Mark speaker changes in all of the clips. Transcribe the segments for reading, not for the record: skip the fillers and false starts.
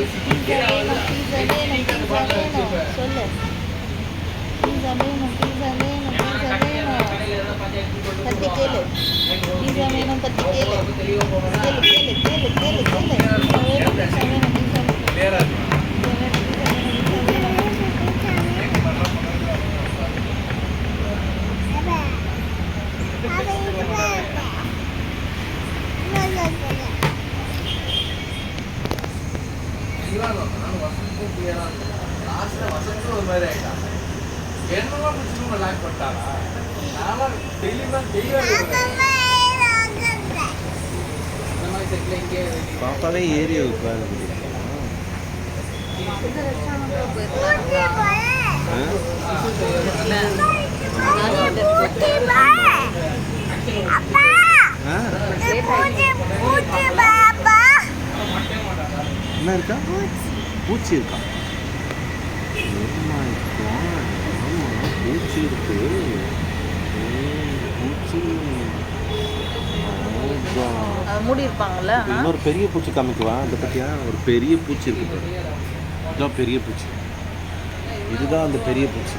Speaker 1: பீஸா வேணும், பீஸா வேணும், பீஸா வேணும். சொல்லு. பீஸா வேணும், பீஸா வேணும், பீஸா வேணும். கத்தி கேளு. பீஸா வேணும், கத்தி கேளு. கேளு, கேளு, கேளு, கேளு, கேளு. பீஸா வேணும், பீஸா வேணும், பீஸா வேணும்.
Speaker 2: பாப்பாவே ஏறி உட்காந்து என்ன இருக்கா? பூச்சி இருக்கா? பூச்சி இருக்கு. பூச்சி
Speaker 1: மூடி இருப்பாங்கல்ல.
Speaker 2: இன்னொரு பெரிய பூச்சி காமிக்குவா. அதை பற்றியா ஒரு பெரிய பூச்சி இருக்கு. இதுதான் பெரிய பூச்சி. இதுதான் அந்த பெரிய பூச்சி.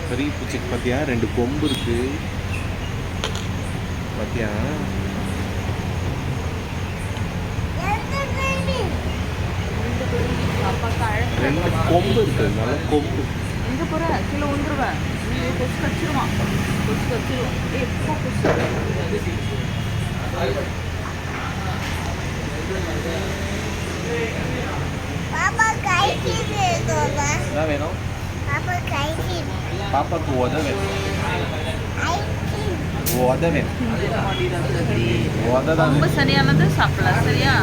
Speaker 2: பெரிய பூச்சிக்கு பார்த்தியா 2 கொம்பு இருக்கு. பார்த்தியா 2 கொம்பு இருக்கு. நல்ல கொம்பு.
Speaker 1: எங்கே போகிற? கீழே விழுந்துருவேன். கொசு கடிச்சிருவான். கொசு கடிச்சிருவான். எப்போ கொசு?
Speaker 2: என்ன வேணும்? பாப்பாக்கு உத வேணும். உத வேணும். உத தான்
Speaker 1: ரொம்ப சரியானது சாப்பிடலாம். சரியா?